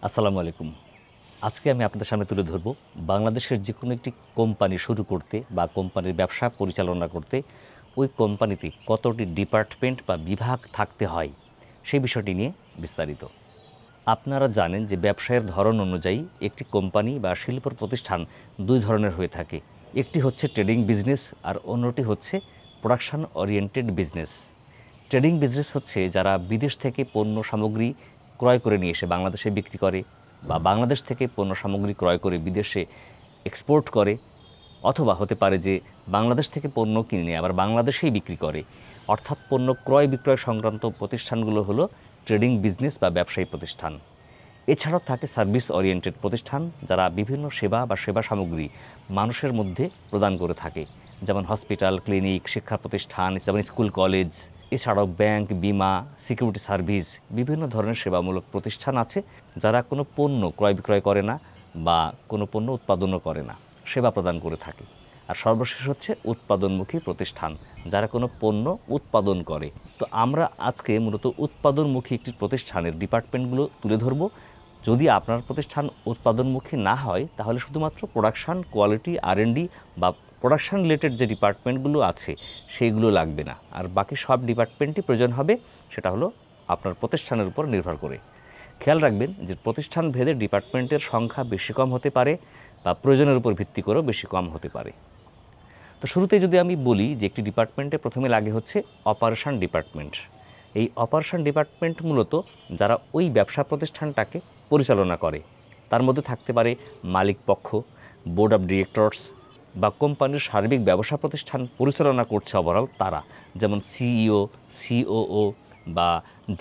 আসসালামু আলাইকুম। আজকে আমি আপনাদের সামনে তুলে ধরব বাংলাদেশের যে কোনো একটি কোম্পানি শুরু করতে বা কোম্পানির ব্যবসা পরিচালনা করতে ওই কোম্পানিতে কতটি ডিপার্টমেন্ট বা বিভাগ থাকতে হয় সেই বিষয়টি নিয়ে বিস্তারিত। আপনারা জানেন যে ব্যবসায়ের ধরন অনুযায়ী একটি কোম্পানি বা শিল্প প্রতিষ্ঠান দুই ধরনের হয়ে থাকে। একটি হচ্ছে ট্রেডিং বিজনেস আর অন্যটি হচ্ছে production oriented business. Trading business হচ্ছে যারা বিদেশ থেকে পণ্য সামগ্রী ক্রয় করে নিয়ে এসে বাংলাদেশে বিক্রি করে বা বাংলাদেশ থেকে পণ্য সামগ্রী ক্রয় করে বিদেশে এক্সপোর্ট করে, অথবা হতে পারে যে বাংলাদেশ থেকে পণ্য কিনে আবার বাংলাদেশেই বিক্রি করে। অর্থাৎ পণ্য ক্রয় বিক্রয় সংক্রান্ত প্রতিষ্ঠানগুলো হলো ট্রেডিং বিজনেস বা ব্যবসায়ী প্রতিষ্ঠান। এছাড়াও থাকে সার্ভিস ওরিয়েন্টেড প্রতিষ্ঠান, যারা বিভিন্ন সেবা বা সেবা সামগ্রী মানুষের মধ্যে প্রদান করে থাকে, যেমন হসপিটাল, ক্লিনিক, শিক্ষা প্রতিষ্ঠান, যেমন স্কুল, কলেজ। এছাড়াও ব্যাংক, বিমা, সিকিউরিটি সার্ভিস, বিভিন্ন ধরনের সেবামূলক প্রতিষ্ঠান আছে যারা কোনো পণ্য ক্রয় বিক্রয় করে না বা কোনো পণ্য উৎপাদনও করে না, সেবা প্রদান করে থাকে। আর সর্বশেষ হচ্ছে উৎপাদনমুখী প্রতিষ্ঠান, যারা কোনো পণ্য উৎপাদন করে। তো আমরা আজকে মূলত উৎপাদনমুখী একটি প্রতিষ্ঠানের ডিপার্টমেন্টগুলো তুলে ধরব। যদি আপনার প্রতিষ্ঠান উৎপাদনমুখী না হয় তাহলে শুধুমাত্র প্রোডাকশান, কোয়ালিটি, R&D বা প্রোডাকশান রিলেটেড যে ডিপার্টমেন্টগুলো আছে সেইগুলো লাগবে না, আর বাকি সব ডিপার্টমেন্টই প্রয়োজন হবে। সেটা হলো আপনার প্রতিষ্ঠানের উপর নির্ভর করে। খেয়াল রাখবেন যে প্রতিষ্ঠান ভেদে ডিপার্টমেন্টের সংখ্যা বেশি কম হতে পারে বা প্রয়োজনের উপর ভিত্তি করেও বেশি কম হতে পারে। তো শুরুতেই যদি আমি বলি যে একটি ডিপার্টমেন্টে প্রথমে লাগে হচ্ছে অপারেশন ডিপার্টমেন্ট। এই অপারেশন ডিপার্টমেন্ট মূলত যারা ওই ব্যবসা প্রতিষ্ঠানটাকে পরিচালনা করে, তার মধ্যে থাকতে পারে মালিক পক্ষ, বোর্ড অফ ডিরেক্টরস বা কোম্পানির সার্বিক ব্যবসা প্রতিষ্ঠান পরিচালনা করছে ওভারঅল তারা, যেমন CEO, COO বা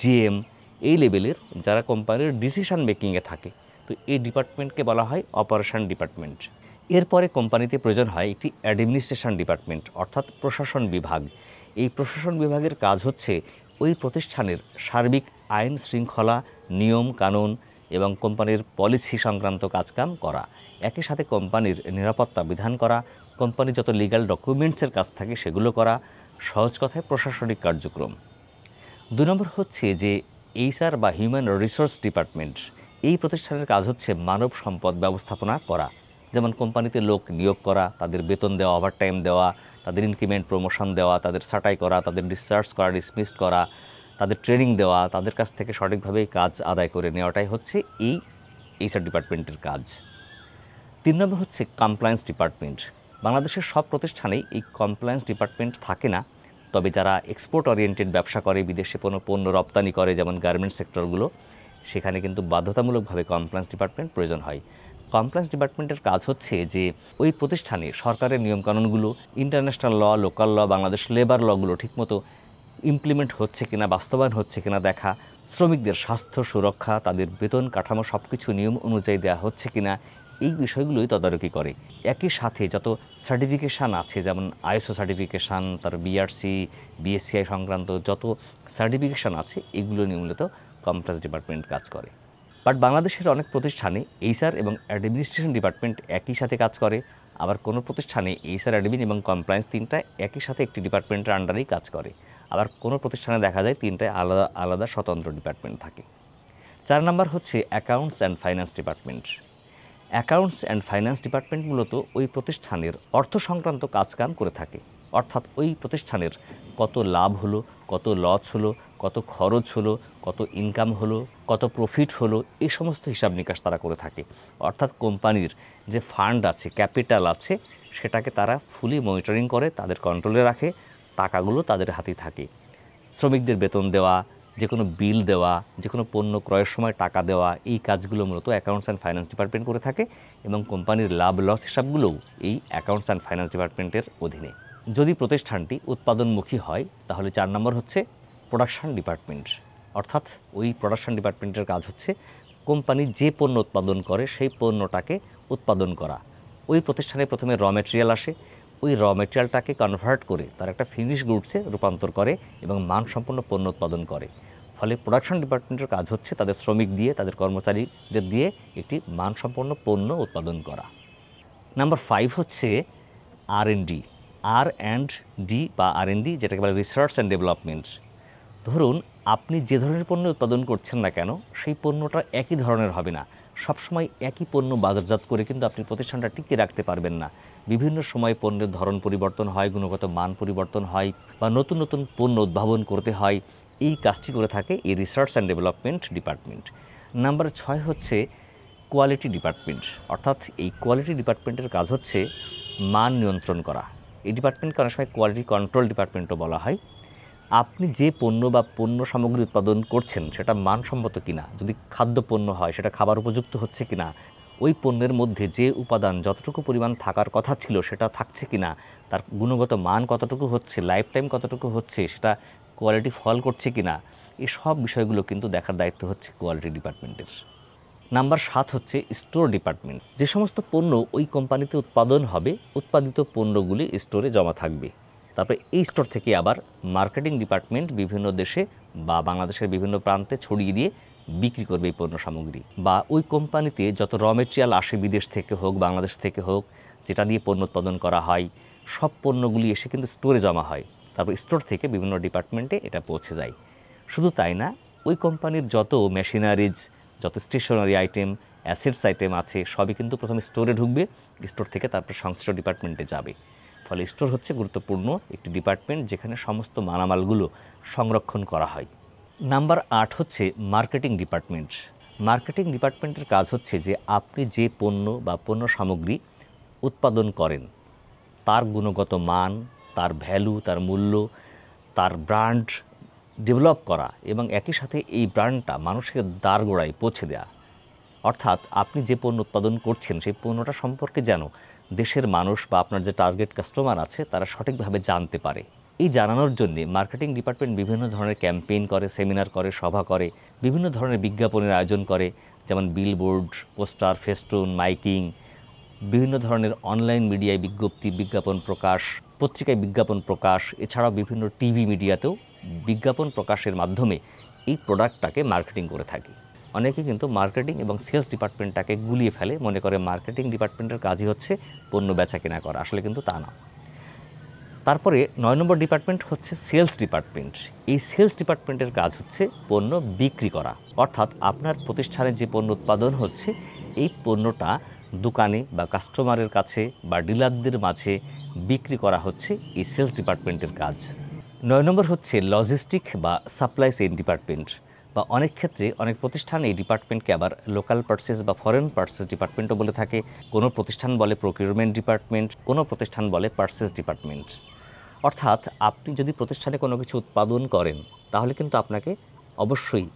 GM, এই লেভেলের যারা কোম্পানির ডিসিশন মেকিংয়ে থাকে। তো এই ডিপার্টমেন্টকে বলা হয় অপারেশন ডিপার্টমেন্ট। এরপরে কোম্পানিতে প্রয়োজন হয় একটি অ্যাডমিনিস্ট্রেশন ডিপার্টমেন্ট, অর্থাৎ প্রশাসন বিভাগ। এই প্রশাসন বিভাগের কাজ হচ্ছে ওই প্রতিষ্ঠানের সার্বিক আইন শৃঙ্খলা, নিয়ম কানুন এবং কোম্পানির পলিসি সংক্রান্ত কাজকাম করা, একই সাথে কোম্পানির নিরাপত্তা বিধান করা, কোম্পানির যত লিগ্যাল ডকুমেন্টসের কাজ থাকে সেগুলো করা, সহজ কথায় প্রশাসনিক কার্যক্রম। 2 নম্বর হচ্ছে যে HR বা হিউম্যান রিসোর্স ডিপার্টমেন্ট। এই প্রতিষ্ঠানের কাজ হচ্ছে মানব সম্পদ ব্যবস্থাপনা করা, যেমন কোম্পানিতে লোক নিয়োগ করা, তাদের বেতন দেওয়া, ওভারটাইম দেওয়া, তাদের ইনক্রিমেন্ট প্রমোশন দেওয়া, তাদের ছাঁটাই করা, তাদের ডিসচার্জ করা, ডিসমিস করা, তাদের ট্রেনিং দেওয়া, তাদের কাছ থেকে সঠিকভাবে কাজ আদায় করে নেওয়াটাই হচ্ছে এই HR ডিপার্টমেন্টের কাজ। 3 নম্বর হচ্ছে কমপ্লায়েন্স ডিপার্টমেন্ট। বাংলাদেশের সব প্রতিষ্ঠানেই এই কমপ্লায়েন্স ডিপার্টমেন্ট থাকে না, তবে যারা এক্সপোর্ট ওরিয়েন্টেড ব্যবসা করে, বিদেশে কোনো পণ্য রপ্তানি করে, যেমন গার্মেন্টস সেক্টরগুলো, সেখানে কিন্তু বাধ্যতামূলকভাবে কমপ্লায়েন্স ডিপার্টমেন্ট প্রয়োজন হয়। কমপ্লায়েন্স ডিপার্টমেন্টের কাজ হচ্ছে যে ওই প্রতিষ্ঠানে সরকারের নিয়মকানুনগুলো, international law, local law, Bangladesh labour লগুলো ঠিকমতো ইমপ্লিমেন্ট হচ্ছে কিনা, বাস্তবায়ন হচ্ছে কিনা দেখা, শ্রমিকদের স্বাস্থ্য সুরক্ষা, তাদের বেতন কাঠামো সব কিছু নিয়ম অনুযায়ী দেওয়া হচ্ছে কিনা, এই বিষয়গুলোই তদারকি করে। একই সাথে যত সার্টিফিকেশান আছে, যেমন ISO সার্টিফিকেশান, তার BRC, BSCI সংক্রান্ত যত সার্টিফিকেশান আছে, এগুলো নিয়ে মূলত কমপ্লায়েন্স ডিপার্টমেন্ট কাজ করে। বাট বাংলাদেশের অনেক প্রতিষ্ঠানে HR এবং অ্যাডমিনিস্ট্রেশন ডিপার্টমেন্ট একই সাথে কাজ করে, আবার কোনো প্রতিষ্ঠানে HR, অ্যাডমিন এবং কমপ্লায়েন্স তিনটা একই সাথে একটি ডিপার্টমেন্টের আন্ডারেই কাজ করে। আবার কোনো প্রতিষ্ঠানে দেখা যায় তিনটায় আলাদা আলাদা স্বতন্ত্র ডিপার্টমেন্ট থাকে। 4 নম্বর হচ্ছে accounts and finance department. Accounts and finance department মূলত ওই প্রতিষ্ঠানের অর্থ সংক্রান্ত কাজকাম করে থাকে, অর্থাৎ ওই প্রতিষ্ঠানের কত লাভ হলো, কত লস হলো, কত খরচ হলো, কত ইনকাম হলো, কত প্রফিট হলো, এই সমস্ত হিসাব নিকাশ তারা করে থাকে। অর্থাৎ কোম্পানির যে ফান্ড আছে, ক্যাপিটাল আছে, সেটাকে তারা ফুলি মনিটরিং করে, তাদের কন্ট্রোলে রাখে, টাকাগুলো তাদের হাতেই থাকে। শ্রমিকদের বেতন দেওয়া, যে কোনো বিল দেওয়া, যে কোনো পণ্য ক্রয়ের সময় টাকা দেওয়া, এই কাজগুলো মূলত অ্যাকাউন্টস অ্যান্ড ফাইন্যান্স ডিপার্টমেন্ট করে থাকে এবং কোম্পানির লাভ লস হিসাবগুলোও এই অ্যাকাউন্টস অ্যান্ড ফাইন্যান্স ডিপার্টমেন্টের অধীনে। যদি প্রতিষ্ঠানটি উৎপাদনমুখী হয় তাহলে 4 নম্বর হচ্ছে প্রোডাকশন ডিপার্টমেন্ট। অর্থাৎ ওই প্রোডাকশন ডিপার্টমেন্টের কাজ হচ্ছে কোম্পানি যে পণ্য উৎপাদন করে সেই পণ্যটাকে উৎপাদন করা। ওই প্রতিষ্ঠানে প্রথমে র ম্যাটেরিয়াল আসে, ওই র ম্যাটেরিয়ালটাকে কনভার্ট করে তার একটা ফিনিশ গুডসে রূপান্তর করে এবং মানসম্পন্ন পণ্য উৎপাদন করে। ফলে প্রোডাকশন ডিপার্টমেন্টের কাজ হচ্ছে তাদের শ্রমিক দিয়ে, তাদের কর্মচারীদের দিয়ে একটি মানসম্পন্ন পণ্য উৎপাদন করা। নাম্বার 5 হচ্ছে R&D। R&D বা R&D, যেটাকে বলে রিসার্চ অ্যান্ড ডেভেলপমেন্ট। ধরুন আপনি যে ধরনের পণ্য উৎপাদন করছেন না কেন সেই পণ্যটা একই ধরনের হবে না। সবসময় একই পণ্য বাজারজাত করে কিন্তু আপনি প্রতিষ্ঠানটা টিকিয়ে রাখতে পারবেন না। বিভিন্ন সময় পণ্যের ধরন পরিবর্তন হয়, গুণগত মান পরিবর্তন হয় বা নতুন নতুন পণ্য উদ্ভাবন করতে হয়। এই কাজটি করে থাকে এই research and development department. Number 6 হচ্ছে কোয়ালিটি ডিপার্টমেন্ট। অর্থাৎ এই কোয়ালিটি ডিপার্টমেন্টের কাজ হচ্ছে মান নিয়ন্ত্রণ করা। এই ডিপার্টমেন্টকে অনেক সময় কোয়ালিটি কন্ট্রোল ডিপার্টমেন্টও বলা হয়। আপনি যে পণ্য বা পণ্য সামগ্রী উৎপাদন করছেন সেটা মানসম্মত কিনা, যদি খাদ্য পণ্য হয় সেটা খাবার উপযুক্ত হচ্ছে কিনা, ওই পণ্যের মধ্যে যে উপাদান যতটুকু পরিমাণ থাকার কথা ছিল সেটা থাকছে কিনা, তার গুণগত মান কতটুকু হচ্ছে, লাইফ টাইম কতটুকু হচ্ছে, সেটা কোয়ালিটি ফল করছে কিনা, এই সব বিষয়গুলো কিন্তু দেখার দায়িত্ব হচ্ছে কোয়ালিটি ডিপার্টমেন্টের। নাম্বার 7 হচ্ছে স্টোর ডিপার্টমেন্ট। যে সমস্ত পণ্য ওই কোম্পানিতে উৎপাদন হবে, উৎপাদিত পণ্যগুলি স্টোরে জমা থাকবে। তারপরে এই স্টোর থেকে আবার মার্কেটিং ডিপার্টমেন্ট বিভিন্ন দেশে বা বাংলাদেশের বিভিন্ন প্রান্তে ছড়িয়ে দিয়ে বিক্রি করবে এই পণ্য সামগ্রী। বা ওই কোম্পানিতে যত র মেটেরিয়াল আসে বিদেশ থেকে হোক বাংলাদেশ থেকে হোক, যেটা দিয়ে পণ্য উৎপাদন করা হয়, সব পণ্যগুলি এসে কিন্তু স্টোরে জমা হয়। তারপর স্টোর থেকে বিভিন্ন ডিপার্টমেন্টে এটা পৌঁছে যায়। শুধু তাই না, ওই কোম্পানির যত মেশিনারিজ, যত স্টেশনারি আইটেম, অ্যাসেটস আইটেম আছে সবই কিন্তু প্রথমে স্টোরে ঢুকবে, স্টোর থেকে তারপর সংশ্লিষ্ট ডিপার্টমেন্টে যাবে। ফলে স্টোর হচ্ছে গুরুত্বপূর্ণ একটি ডিপার্টমেন্ট যেখানে সমস্ত মালামালগুলো সংরক্ষণ করা হয়। নাম্বার 8 হচ্ছে মার্কেটিং ডিপার্টমেন্ট। মার্কেটিং ডিপার্টমেন্টের কাজ হচ্ছে যে আপনি যে পণ্য বা পণ্য সামগ্রী উৎপাদন করেন তার গুণগত মান, তার ভ্যালু, তার মূল্য, তার ব্র্যান্ড ডেভেলপ করা এবং একই সাথে এই ব্র্যান্ডটা মানুষের দ্বারগোড়ায় পৌঁছে দেওয়া। অর্থাৎ আপনি যে পণ্য উৎপাদন করছেন সেই পণ্যটা সম্পর্কে যেন দেশের মানুষ বা আপনার যে টার্গেট কাস্টমার আছে তারা সঠিকভাবে জানতে পারে। এই জানানোর জন্য মার্কেটিং ডিপার্টমেন্ট বিভিন্ন ধরনের ক্যাম্পেইন করে, সেমিনার করে, সভা করে, বিভিন্ন ধরনের বিজ্ঞাপনের আয়োজন করে, যেমন বিলবোর্ড, পোস্টার, ফেস্টুন, মাইকিং, বিভিন্ন ধরনের অনলাইন মিডিয়ায় বিজ্ঞাপন প্রকাশ, পত্রিকায় বিজ্ঞাপন প্রকাশ, এছাড়াও বিভিন্ন টিভি মিডিয়াতেও বিজ্ঞাপন প্রকাশের মাধ্যমে এই প্রোডাক্টটাকে মার্কেটিং করে থাকে। অনেকে কিন্তু মার্কেটিং এবং সেলস ডিপার্টমেন্টটাকে গুলিয়ে ফেলে, মনে করে মার্কেটিং ডিপার্টমেন্টের কাজই হচ্ছে পণ্য বেচা কেনা করা। আসলে কিন্তু তা না। তারপরে 9 নম্বর ডিপার্টমেন্ট হচ্ছে সেলস ডিপার্টমেন্ট। এই সেলস ডিপার্টমেন্টের কাজ হচ্ছে পণ্য বিক্রি করা। অর্থাৎ আপনার প্রতিষ্ঠানে যে পণ্য উৎপাদন হচ্ছে এই পণ্যটা দোকানে বা কাস্টমারের কাছে বা ডিলারদের মাঝে বিক্রি করা হচ্ছে এই সেলস ডিপার্টমেন্টের কাজ। 9 নম্বর হচ্ছে লজিস্টিক বা সাপ্লাই চেইন ডিপার্টমেন্ট, বা অনেক ক্ষেত্রে অনেক প্রতিষ্ঠান এই ডিপার্টমেন্টকে আবার লোকাল পারচেজ বা ফরেন পারচেজ ডিপার্টমেন্টও বলে থাকে। কোনো প্রতিষ্ঠান বলে প্রকিউরমেন্ট ডিপার্টমেন্ট, কোনো প্রতিষ্ঠান বলে পারচেজ ডিপার্টমেন্ট। অর্থাৎ আপনি যদি প্রতিষ্ঠানে কোনো কিছু উৎপাদন করেন তাহলে কিন্তু আপনাকে অবশ্যই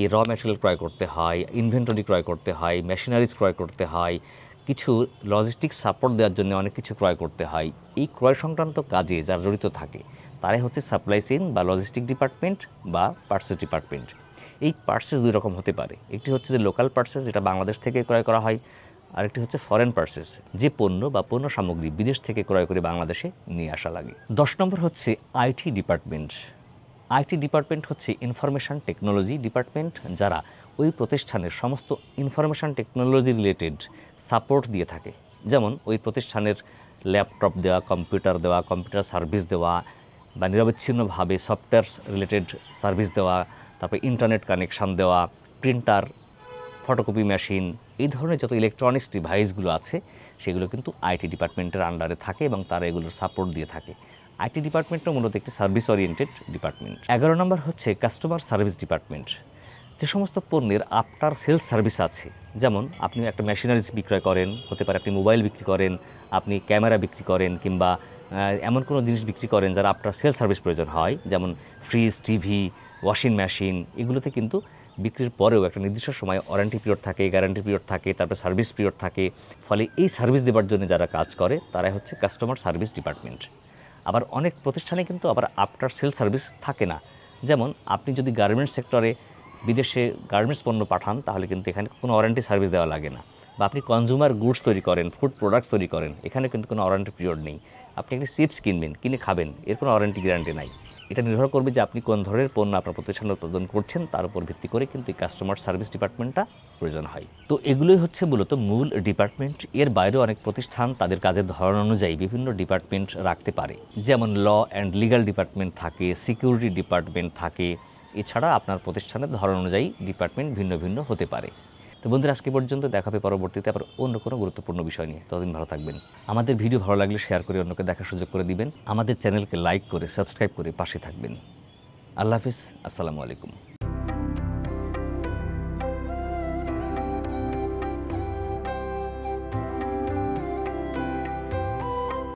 এই র ম্যাটেরিয়াল ক্রয় করতে হয়, ইনভেন্টরি ক্রয় করতে হয়, মেশিনারিজ ক্রয় করতে হয়, কিছু লজিস্টিক সাপোর্ট দেওয়ার জন্য অনেক কিছু ক্রয় করতে হয়। এই ক্রয় সংক্রান্ত কাজে যারা জড়িত থাকে তারাই হচ্ছে সাপ্লাই চেইন বা লজিস্টিক ডিপার্টমেন্ট বা পারচেজ ডিপার্টমেন্ট। এই পারচেজ দুই রকম হতে পারে। একটি হচ্ছে যে লোকাল পারচেজ, যেটা বাংলাদেশ থেকে ক্রয় করা হয়, আরেকটি হচ্ছে ফরেন পারচেজ, যে পণ্য বা পণ্য সামগ্রী বিদেশ থেকে ক্রয় করে বাংলাদেশে নিয়ে আসা লাগে। 10 নম্বর হচ্ছে আইটি ডিপার্টমেন্ট। আইটি ডিপার্টমেন্ট হচ্ছে ইনফরমেশন টেকনোলজি ডিপার্টমেন্ট, যারা ওই প্রতিষ্ঠানের সমস্ত ইনফরমেশন টেকনোলজি রিলেটেড সাপোর্ট দিয়ে থাকে। যেমন ওই প্রতিষ্ঠানের ল্যাপটপ দেওয়া, কম্পিউটার সার্ভিস দেওয়া, বা নিরবচ্ছিন্নভাবে সফটওয়্যার রিলেটেড সার্ভিস দেওয়া, তারপরে ইন্টারনেট কানেকশান দেওয়া, প্রিন্টার, ফটোকপি মেশিন, এই ধরনের যত ইলেকট্রনিক্স ডিভাইসগুলো আছে সেগুলো কিন্তু আইটি ডিপার্টমেন্টের আন্ডারে থাকে এবং তারা এগুলোর সাপোর্ট দিয়ে থাকে। আইটি ডিপার্টমেন্টও মূলত একটি সার্ভিস ওরিয়েন্টেড ডিপার্টমেন্ট। 11 নম্বর হচ্ছে কাস্টমার সার্ভিস ডিপার্টমেন্ট। যে সমস্ত পণ্যের আফটার সেলস সার্ভিস আছে, যেমন আপনি একটা মেশিনারিজ বিক্রয় করেন, হতে পারে আপনি মোবাইল বিক্রি করেন, আপনি ক্যামেরা বিক্রি করেন, কিংবা এমন কোনো জিনিস বিক্রি করেন যারা আফটার সেলস সার্ভিস প্রয়োজন হয়, যেমন ফ্রিজ, টিভি, ওয়াশিং মেশিন, এগুলোতে কিন্তু বিক্রির পরেও একটা নির্দিষ্ট সময় ওয়ারেন্টি পিরিয়ড থাকে, গ্যারান্টি পিরিয়ড থাকে, তারপর সার্ভিস পিরিয়ড থাকে। ফলে এই সার্ভিস দেওয়ার জন্য যারা কাজ করে তারাই হচ্ছে কাস্টমার সার্ভিস ডিপার্টমেন্ট। আবার অনেক প্রতিষ্ঠানে কিন্তু আবার আফটার সেল সার্ভিস থাকে না। যেমন আপনি যদি গার্মেন্টস সেক্টরে বিদেশে গার্মেন্টস পণ্য পাঠান তাহলে কিন্তু এখানে কোনো ওয়ারেন্টি সার্ভিস দেওয়া লাগে না। বা আপনি কনজিউমার গুডস তৈরি করেন, ফুড প্রোডাক্টস তৈরি করেন, এখানে কিন্তু কোনো ওয়ারেন্টি পিরিয়ড নেই। আপনি একটি চিপস কিনবেন, কিনে খাবেন, এর কোনো ওয়ারেন্টি গ্যারান্টি নাই। এটা নির্ভর করবে যে আপনি কোন ধরনের পণ্য আপনার প্রতিষ্ঠানে উৎপাদন করছেন, তার উপর ভিত্তি করে কিন্তু এই কাস্টমার সার্ভিস ডিপার্টমেন্টটা প্রয়োজন হয়। তো এগুলোই হচ্ছে মূলত মূল ডিপার্টমেন্ট। এর বাইরেও অনেক প্রতিষ্ঠান তাদের কাজের ধরন অনুযায়ী বিভিন্ন ডিপার্টমেন্ট রাখতে পারে। যেমন ল অ্যান্ড লিগ্যাল ডিপার্টমেন্ট থাকে, সিকিউরিটি ডিপার্টমেন্ট থাকে, এছাড়া আপনার প্রতিষ্ঠানের ধরন অনুযায়ী ডিপার্টমেন্ট ভিন্ন ভিন্ন হতে পারে। তো বন্ধুরা, আজকে পর্যন্ত দেখা হবে পরবর্তীতে আবার অন্য কোনো গুরুত্বপূর্ণ বিষয় নিয়ে। ততদিন ভালো থাকবেন। আমাদের ভিডিও ভালো লাগলে শেয়ার করে অন্যকে দেখার সুযোগ করে দিবেন। আমাদের চ্যানেলকে লাইক করে সাবস্ক্রাইব করে পাশে থাকবেন। আল্লাহ হাফিজ, আসসালামু আলাইকুম।